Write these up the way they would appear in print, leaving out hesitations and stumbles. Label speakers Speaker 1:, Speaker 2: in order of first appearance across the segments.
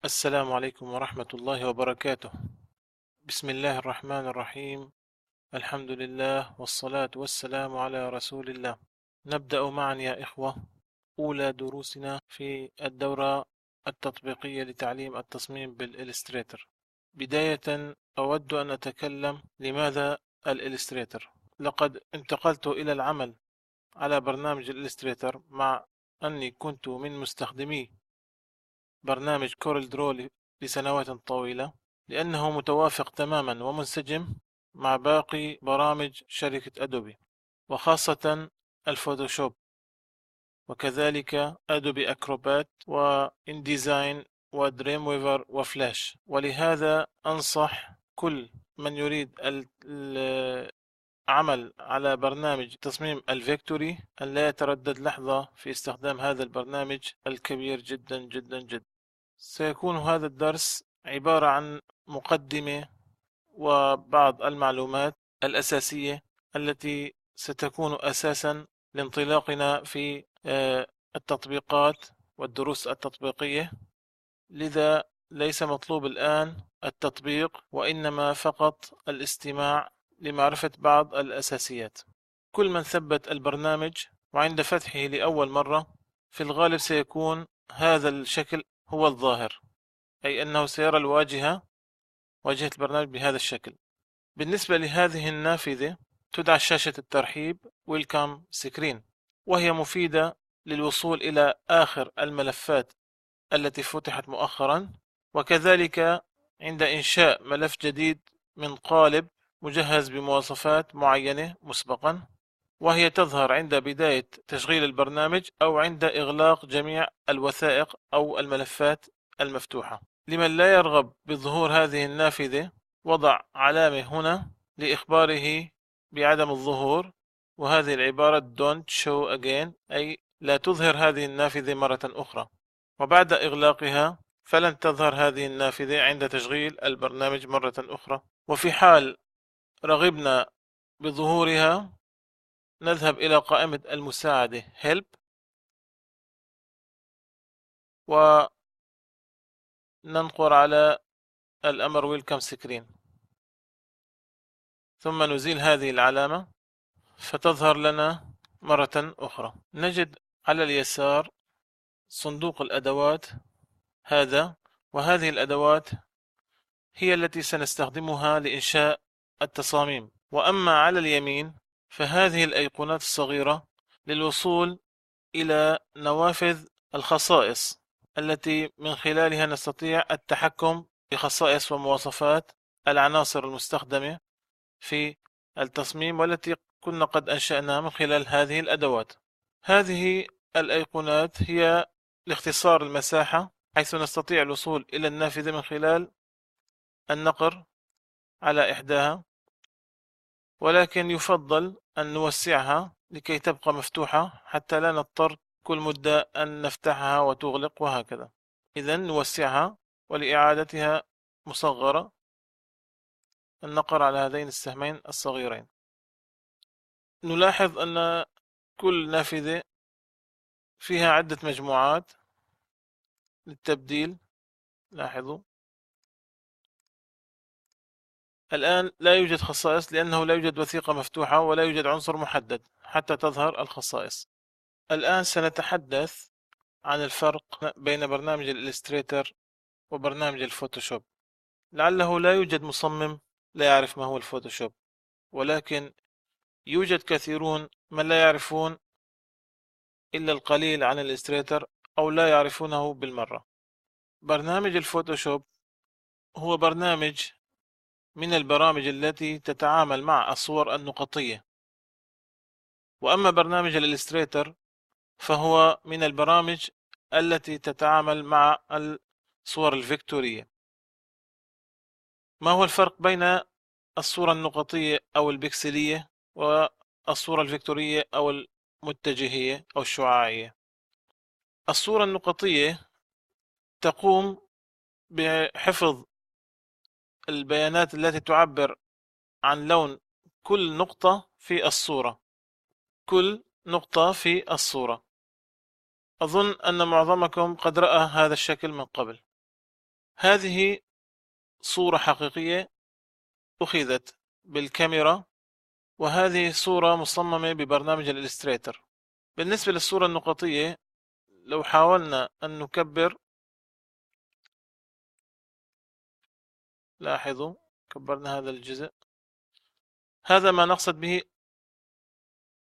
Speaker 1: السلام عليكم ورحمة الله وبركاته. بسم الله الرحمن الرحيم. الحمد لله والصلاة والسلام على رسول الله. نبدأ معا يا إخوة أولى دروسنا في الدورة التطبيقية لتعليم التصميم بالإلستريتر. بداية أود أن أتكلم لماذا الإلستريتر. لقد انتقلت إلى العمل على برنامج الإلستريتر مع أني كنت من مستخدمي برنامج كورل درو لسنوات طويلة، لأنه متوافق تماما ومنسجم مع باقي برامج شركة أدوبي، وخاصة الفوتوشوب، وكذلك أدوبي أكروبات وإنديزاين ودريم ويفر وفلاش. ولهذا أنصح كل من يريد العمل على برنامج تصميم الفيكتوري أن لا يتردد لحظة في استخدام هذا البرنامج الكبير جدا جدا جدا. سيكون هذا الدرس عبارة عن مقدمة وبعض المعلومات الأساسية التي ستكون أساسا لانطلاقنا في التطبيقات والدروس التطبيقية. لذا ليس مطلوب الآن التطبيق، وإنما فقط الاستماع لمعرفة بعض الأساسيات. كل من ثبت البرنامج وعند فتحه لأول مرة في الغالب سيكون هذا الشكل هو الظاهر، أي أنه سيرى واجهة البرنامج بهذا الشكل. بالنسبة لهذه النافذة تدعى شاشة الترحيب Welcome Screen، وهي مفيدة للوصول إلى آخر الملفات التي فتحت مؤخرا، وكذلك عند إنشاء ملف جديد من قالب مجهز بمواصفات معينة مسبقا، وهي تظهر عند بداية تشغيل البرنامج أو عند إغلاق جميع الوثائق أو الملفات المفتوحة. لمن لا يرغب بظهور هذه النافذة وضع علامة هنا لإخباره بعدم الظهور، وهذه العبارة Don't show again، أي لا تظهر هذه النافذة مرة أخرى. وبعد إغلاقها فلن تظهر هذه النافذة عند تشغيل البرنامج مرة أخرى. وفي حال رغبنا بظهورها نذهب إلى قائمة المساعدة Help، وننقر على الأمر Welcome Screen، ثم نزيل هذه العلامة فتظهر لنا مرة أخرى. نجد على اليسار صندوق الأدوات هذا، وهذه الأدوات هي التي سنستخدمها لإنشاء التصاميم. وأما على اليمين فهذه الأيقونات الصغيرة للوصول إلى نوافذ الخصائص التي من خلالها نستطيع التحكم بخصائص ومواصفات العناصر المستخدمة في التصميم، والتي كنا قد أنشأناها من خلال هذه الأدوات. هذه الأيقونات هي لاختصار المساحة، حيث نستطيع الوصول إلى النافذة من خلال النقر على إحداها، ولكن يفضل أن نوسعها لكي تبقى مفتوحة حتى لا نضطر كل مدة أن نفتحها وتغلق وهكذا. إذن نوسعها، ولإعادتها مصغرة النقر على هذين السهمين الصغيرين. نلاحظ أن كل نافذة فيها عدة مجموعات للتبديل. لاحظوا الآن لا يوجد خصائص لأنه لا يوجد وثيقة مفتوحة ولا يوجد عنصر محدد حتى تظهر الخصائص. الآن سنتحدث عن الفرق بين برنامج الإلستريتر وبرنامج الفوتوشوب. لعله لا يوجد مصمم لا يعرف ما هو الفوتوشوب، ولكن يوجد كثيرون من لا يعرفون إلا القليل عن الإلستريتر أو لا يعرفونه بالمرة. برنامج الفوتوشوب هو برنامج من البرامج التي تتعامل مع الصور النقطية، وأما برنامج الإلستريتر فهو من البرامج التي تتعامل مع الصور الفيكتورية. ما هو الفرق بين الصورة النقطية أو البكسلية والصورة الفيكتورية أو المتجهية أو الشعاعية؟ الصورة النقطية تقوم بحفظ البيانات التي تعبر عن لون كل نقطة في الصورة. كل نقطة في الصورة، أظن أن معظمكم قد رأى هذا الشكل من قبل. هذه صورة حقيقية أخذت بالكاميرا، وهذه صورة مصممة ببرنامج الإلستريتر. بالنسبة للصورة النقطية، لو حاولنا أن نكبر، لاحظوا كبرنا هذا الجزء، هذا ما نقصد به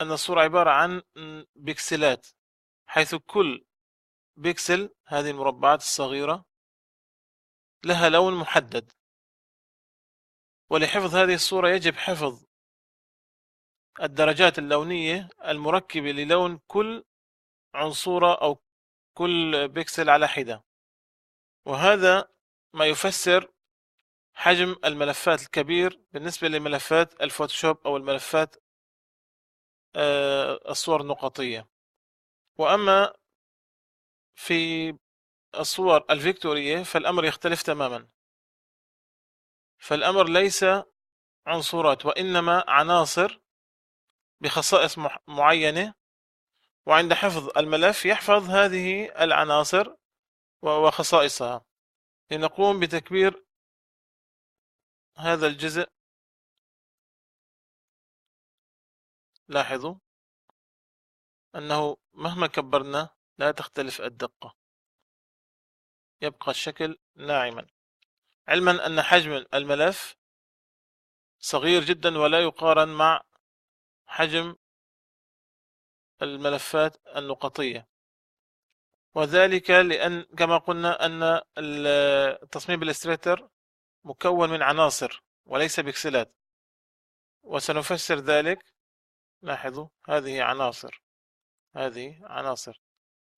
Speaker 1: أن الصورة عبارة عن بكسلات، حيث كل بيكسل، هذه المربعات الصغيرة، لها لون محدد. ولحفظ هذه الصورة يجب حفظ الدرجات اللونية المركبة للون كل عنصرة أو كل بيكسل على حدة، وهذا ما يفسر حجم الملفات الكبير بالنسبة لملفات الفوتوشوب أو الملفات الصور النقطية. وأما في الصور الفيكتورية فالأمر يختلف تماما، فالأمر ليس عنصرات وإنما عناصر بخصائص معينة، وعند حفظ الملف يحفظ هذه العناصر وخصائصها. لنقوم بتكبير هذا الجزء، لاحظوا أنه مهما كبرنا لا تختلف الدقة، يبقى الشكل ناعما، علما أن حجم الملف صغير جدا ولا يقارن مع حجم الملفات النقطية، وذلك لأن كما قلنا أن التصميم بالإلستريتر مكون من عناصر وليس بكسلات، وسنفسر ذلك. لاحظوا هذه عناصر، هذه عناصر،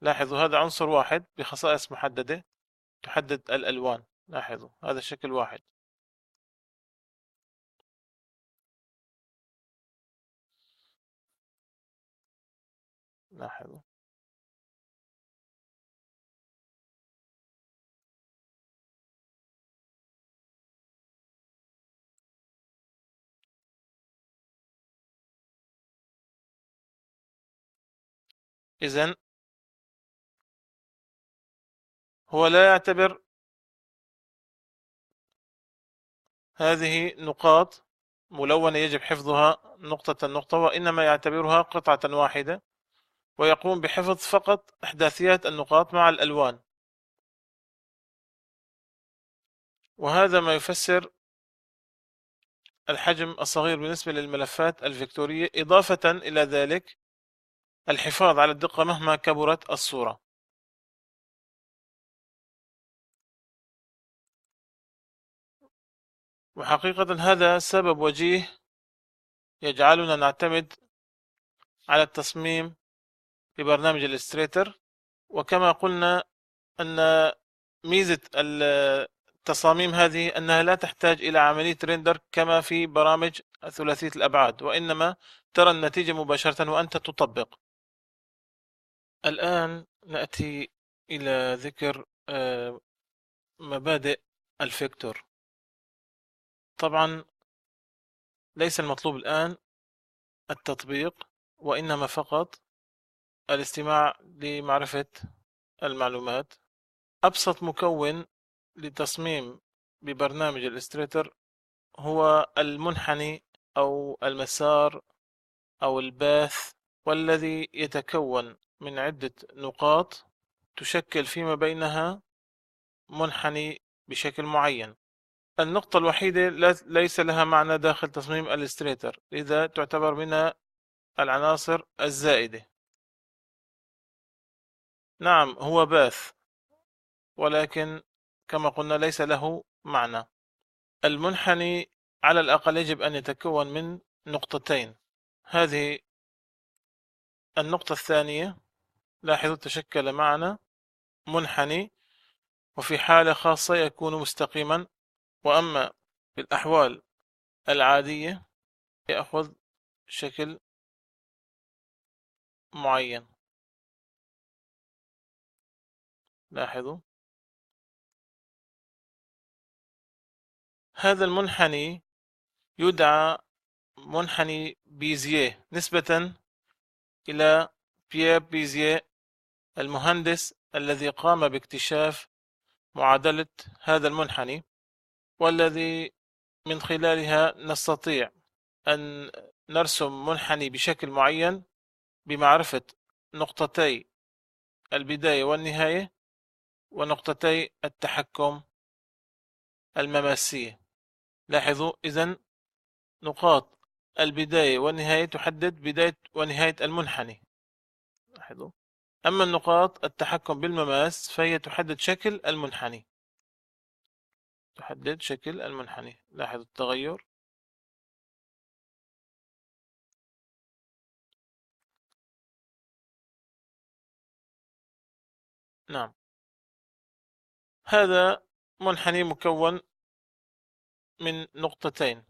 Speaker 1: لاحظوا هذا عنصر واحد بخصائص محددة تحدد الألوان. لاحظوا هذا شكل واحد، لاحظوا. إذن هو لا يعتبر هذه نقاط ملونة يجب حفظها نقطة نقطة، وإنما يعتبرها قطعة واحدة، ويقوم بحفظ فقط إحداثيات النقاط مع الألوان. وهذا ما يفسر الحجم الصغير بالنسبة للملفات الفيكتورية، إضافة إلى ذلك الحفاظ على الدقة مهما كبرت الصورة. وحقيقة هذا سبب وجيه يجعلنا نعتمد على التصميم ببرنامج الإلستريتر. وكما قلنا أن ميزة التصاميم هذه أنها لا تحتاج إلى عملية ريندر كما في برامج ثلاثية الأبعاد، وإنما ترى النتيجة مباشرة وأنت تطبق. الآن نأتي إلى ذكر مبادئ الفيكتور. طبعا ليس المطلوب الآن التطبيق، وإنما فقط الاستماع لمعرفة المعلومات. أبسط مكون لتصميم ببرنامج الإلستريتر هو المنحني أو المسار أو الباث، والذي يتكون من عدة نقاط تشكل فيما بينها منحني بشكل معين. النقطة الوحيدة ليس لها معنى داخل تصميم الإلستريتر، لذا تعتبر من العناصر الزائدة. نعم هو باث، ولكن كما قلنا ليس له معنى. المنحني على الأقل يجب أن يتكون من نقطتين. هذه النقطة الثانية، لاحظوا تشكل معنا منحني، وفي حالة خاصة يكون مستقيما، وأما في الأحوال العادية يأخذ شكل معين. لاحظوا هذا المنحني يدعى منحني بيزيه نسبة إلى بيير بيزيه، المهندس الذي قام باكتشاف معادلة هذا المنحني، والذي من خلالها نستطيع أن نرسم منحني بشكل معين بمعرفة نقطتي البداية والنهاية ونقطتي التحكم المماسية. لاحظوا إذن نقاط البداية والنهاية تحدد بداية ونهاية المنحني. لاحظوا. أما النقاط التحكم بالمماس فهي تحدد شكل المنحني. لاحظوا التغير. نعم، هذا منحني مكون من نقطتين.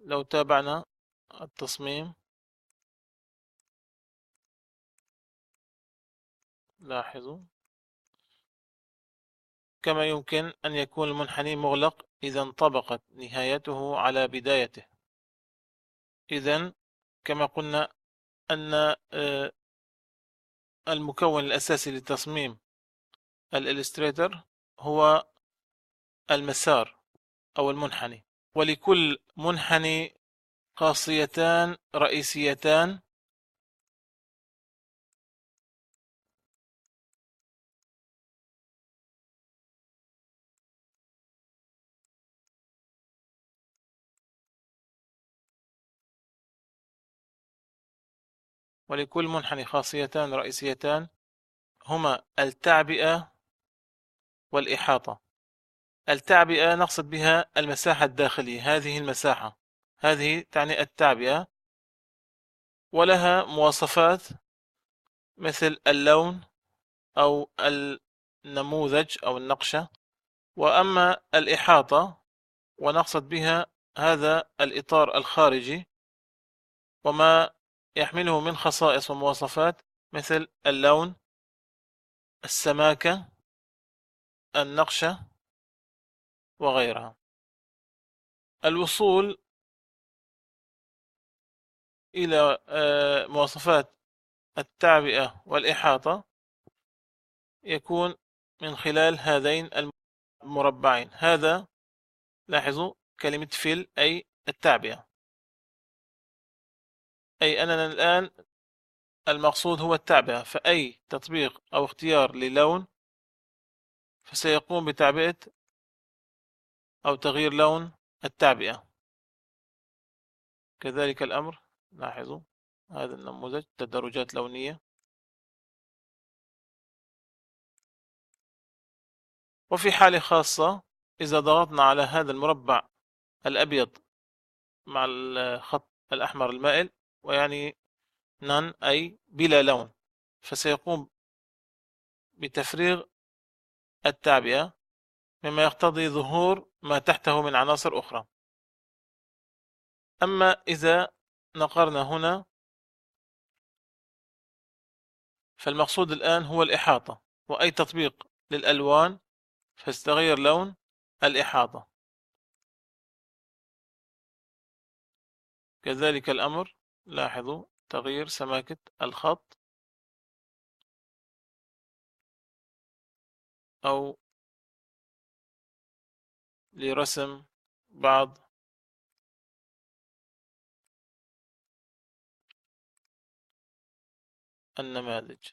Speaker 1: لو تابعنا التصميم لاحظوا كما يمكن أن يكون المنحني مغلق إذا انطبقت نهايته على بدايته. إذن كما قلنا أن المكون الأساسي لتصميم الإلستريتر هو المسار أو المنحني، ولكل منحني خاصيتان رئيسيتان هما التعبئة والإحاطة. التعبئة نقصد بها المساحة الداخلية، هذه المساحة هذه تعني التعبئة، ولها مواصفات مثل اللون أو النموذج أو النقشة. وأما الإحاطة ونقصد بها هذا الإطار الخارجي وما يحمله من خصائص ومواصفات مثل اللون، السماكة، النقشة وغيرها. الوصول إلى مواصفات التعبئة والإحاطة يكون من خلال هذين المربعين. هذا لاحظوا كلمة fill أي التعبئة، أي أننا الآن المقصود هو التعبئة، فأي تطبيق أو اختيار للون فسيقوم بتعبئة أو تغيير لون التعبئة. كذلك الأمر، لاحظوا هذا النموذج تدرجات لونية. وفي حالة خاصة إذا ضغطنا على هذا المربع الأبيض مع الخط الأحمر المائل ويعني none أي بلا لون، فسيقوم بتفريغ التعبئة مما يقتضي ظهور ما تحته من عناصر أخرى. أما إذا نقرنا هنا فالمقصود الآن هو الإحاطة، وأي تطبيق للألوان فيتغير لون الإحاطة. كذلك الأمر، لاحظوا تغيير سماكة الخط أو لرسم بعض النماذج.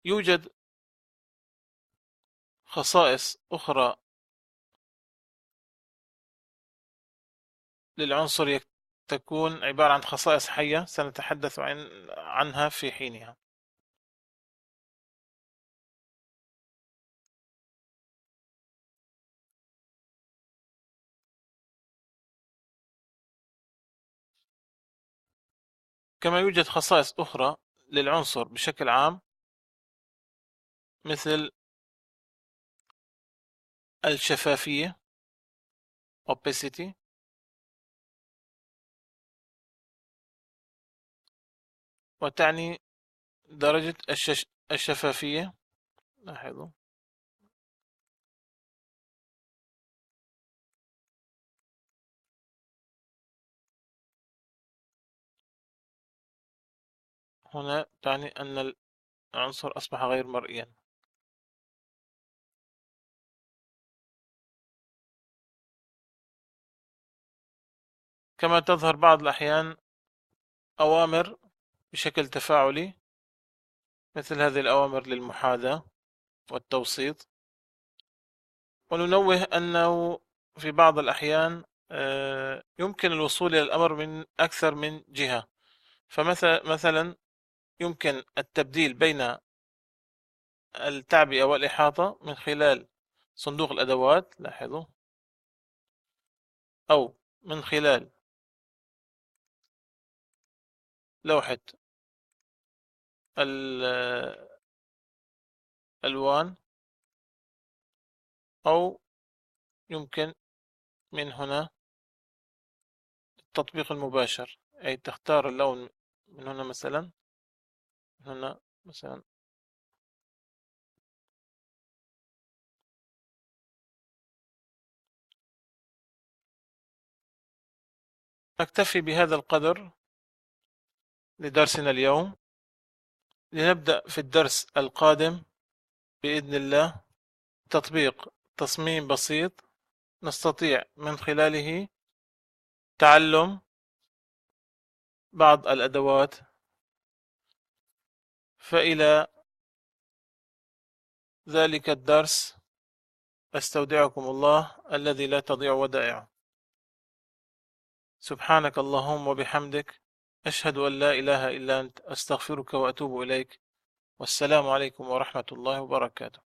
Speaker 1: يوجد خصائص أخرى للعنصر تكون عبارة عن خصائص حية سنتحدث عنها في حينها. كما يوجد خصائص أخرى للعنصر بشكل عام مثل الشفافية opacity، وتعني درجة الشفافية لاحظوا. هنا تعني أن العنصر أصبح غير مرئيا. كما تظهر بعض الأحيان أوامر بشكل تفاعلي، مثل هذه الأوامر للمحاذاة والتوسيط. وننوه أنه في بعض الأحيان يمكن الوصول إلى الأمر من أكثر من جهة. فمثلا يمكن التبديل بين التعبئة والإحاطة من خلال صندوق الأدوات، لاحظوا، أو من خلال لوحة الألوان، أو يمكن من هنا التطبيق المباشر، أي تختار اللون من هنا مثلا، من هنا مثلا. نكتفي بهذا القدر لدرسنا اليوم، لنبدأ في الدرس القادم بإذن الله تطبيق تصميم بسيط نستطيع من خلاله تعلم بعض الأدوات. فإلى ذلك الدرس أستودعكم الله الذي لا تضيع ودائعه. سبحانك اللهم وبحمدك، أشهد أن لا إله إلا أنت، أستغفرك وأتوب إليك. والسلام عليكم ورحمة الله وبركاته.